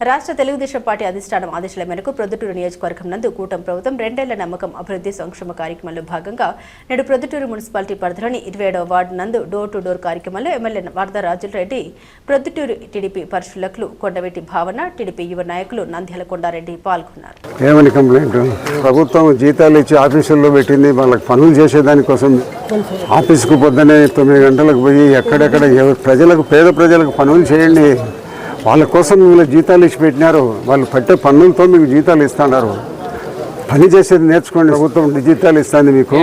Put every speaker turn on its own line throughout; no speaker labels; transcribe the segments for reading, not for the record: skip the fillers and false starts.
రాష్ట్ర తెలుగుదేశం పార్టీ అధిష్టానం ఆదేశాల మేరకు ప్రొద్దుటూరు నియోజకవర్గం నందు కూటమి ప్రభుత్వం 2 ఏళ్ల నమ్మకం అభివృద్ధి సంక్షేమ కార్యక్రమంలో భాగంగా నేడు ప్రొద్దుటూరు మున్సిపాలిటీ పరిధిలోని 27వ వార్డు నందు డోర్ టు డోర్ కార్యక్రమంలో ఎమ్మెల్యే వరదరాజుల రెడ్డి, ప్రొద్దుటూరు టీడీపీ పరిశీలకులు కొండవెట్టి భావన, టీడీపీ యువ నాయకులు నంద్యాల కొండారెడ్డి పాల్గొన్నారు.
ఏమని కంప్లైంట్? ప్రభుత్వం జీతాలు ఇచ్చి ఆఫీసుల్లో పెట్టింది, వాళ్ళకి పనులు చేసేదానికోసం ఆఫీసుకు పొద్దునే 9 గంటలకు పోయి ఎక్కడెక్కడ ప్రజలకు, పేద ప్రజలకు పనులు చేయండి, వాళ్ళ కోసం మిమ్మల్ని జీతాలు ఇచ్చి పెట్టినారు, వాళ్ళు పట్టే పన్నులతో మీకు జీతాలు ఇస్తున్నారు, పని చేసేది నేర్చుకోండి, ప్రభుత్వం జీతాలు ఇస్తుంది మీకు.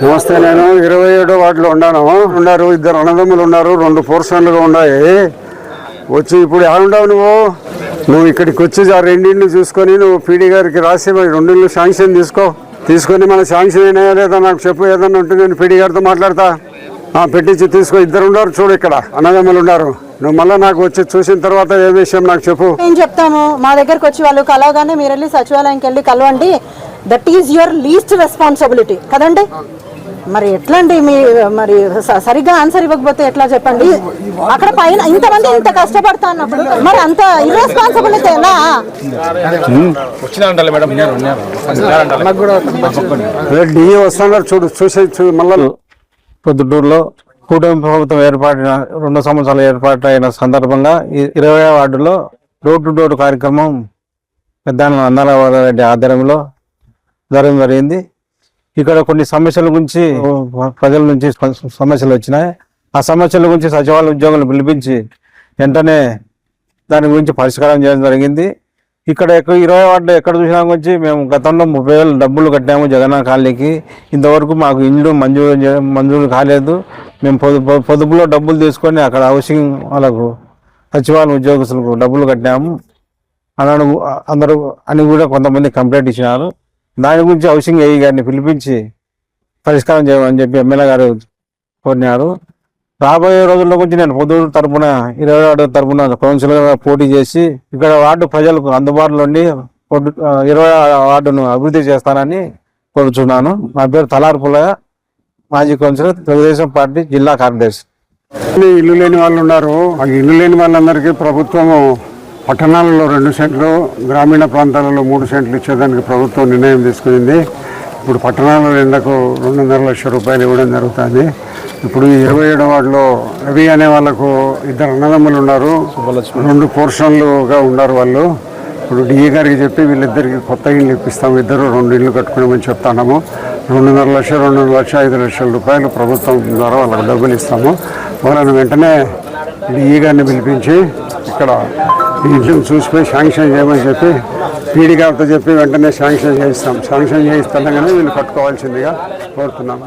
నమస్తే, నేను 27వ వార్డులో ఉన్నారు, 2 అన్నదమ్ములు ఉన్నారు, 2 పోర్షన్లుగా ఉన్నాయి. వచ్చి ఇప్పుడు ఏడుండవు నువ్వు ఇక్కడికి వచ్చి ఆ 2 ఇళ్ళు చూసుకొని నువ్వు పీడీ గారికి రాసి 2 ఇళ్ళు శాంక్షన్ తీసుకొని మన శాంక్షన్ అయినా లేదా నాకు చెప్పు, ఏదన్నా ఉంటుంది నేను పీడీ గారితో మాట్లాడతా, పెట్టించి తీసుకో. 2 ఉన్నారు చూడు, ఇక్కడ అన్నదమ్ములు ఉన్నారు. నువ్వు మళ్ళీ నాకు వచ్చి చూసిన తర్వాత ఏ విషయం నాకు చెప్పు.
ఏం చెప్తాము, మా దగ్గరకు వచ్చి వాళ్ళు కలవగానే మీరు వెళ్ళి సచివాలయంకి వెళ్ళి కలవండి, that is your least responsibility కదండి. మరి ఎట్లా అండి, మరి సరిగ్గా ఆన్సర్ ఇవ్వకపోతే ఎట్లా చెప్పండి? అక్కడ పైన ఇంతమంది ఇంత కష్టపడతా అన్నప్పుడు మరి అంత ఇర్రెస్పాన్సిబిలిటీ ఎలా?
డిఏ వస్తున్నారు చూడు, చూసి మళ్ళీ
పొద్దుటూరులో కూటమి ప్రభుత్వం ఏర్పాటిన 2 సంవత్సరాలు ఏర్పాటైన సందర్భంగా 20వ వార్డులో డోర్ టు డోర్ కార్యక్రమం పెద్దాన నంద్యాల ఆధ్వర్యంలో జరగడం జరిగింది. ఇక్కడ కొన్ని సమస్యల గురించి ప్రజల నుంచి సమస్యలు వచ్చినాయి. ఆ సమస్యల గురించి సచివాలయ ఉద్యోగులను పిలిపించి వెంటనే దాని గురించి పరిష్కారం చేయడం జరిగింది. ఇక్కడ 20 వార్డులో ఎక్కడ చూసినా గురించి మేము గతంలో 30,000 డబ్బులు కట్టాము జగన్ కాలనీకి, ఇంతవరకు మాకు ఇండ్లు మంజూరు కాలేదు. మేము పొదుపులో డబ్బులు తీసుకొని అక్కడ హౌసింగ్ వాళ్ళకు సచివాలయం ఉద్యోగస్తులకు డబ్బులు కట్టాము అందరూ అని కూడా కొంతమంది కంప్లైంట్ ఇచ్చినారు. దాని గురించి హౌసింగ్ ఏఈ గారిని పిలిపించి పరిష్కారం చేయమని చెప్పి ఎమ్మెల్యే గారు కోరినారు. రాబోయే రోజుల్లో గురించి నేను పొద్దుటూరు తరఫున 20వ వార్డు తరఫున కౌన్సిలర్గా పోటీ చేసి ఇక్కడ వార్డు ప్రజలకు అందుబాటులో ఉండి 20వ వార్డును అభివృద్ధి చేస్తానని కోరుచున్నాను. నా పేరు తలార్పులయ్య, మాజీ కౌన్సిలర్, తెలుగుదేశం పార్టీ జిల్లా కార్యదర్శి.
ఇల్లు లేని వాళ్ళు ఉన్నారు. ఆ ఇల్లు లేని వాళ్ళందరికీ ప్రభుత్వము పట్టణాలలో 2 సెంట్లు, గ్రామీణ ప్రాంతాలలో 3 సెంట్లు ఇచ్చేదానికి ప్రభుత్వం నిర్ణయం తీసుకునింది. ఇప్పుడు పట్టణాల ఎండకు 2.5 లక్షల రూపాయలు ఇవ్వడం జరుగుతుంది. ఇప్పుడు 27వ వార్డులో రవి అనే వాళ్ళకు 2 అన్నదమ్ములు ఉన్నారు, 2 పోర్షన్లుగా ఉన్నారు వాళ్ళు. ఇప్పుడు డిఏ గారికి చెప్పి వీళ్ళిద్దరికి కొత్త ఇళ్ళు ఇప్పిస్తాము, 2 ఇళ్ళు కట్టుకున్నామని చెప్తున్నాము. 2.5 లక్షలు, 2 లక్షల 5 లక్షల రూపాయలు ప్రభుత్వం ద్వారా వాళ్ళకి డబ్బులు ఇస్తాము. వాళ్ళని వెంటనే డిఏ గారిని పిలిపించి ఇక్కడ ఈ ఇంటిని చూసిపోయి శాంక్షన్ చేయమని చెప్పి పీడీ గారితో చెప్పి వెంటనే శాంక్షన్ చేయిస్తాం. శాంక్షన్ చేయిస్తాం కానీ వీళ్ళు కట్టుకోవాల్సిందిగా కోరుతున్నాము.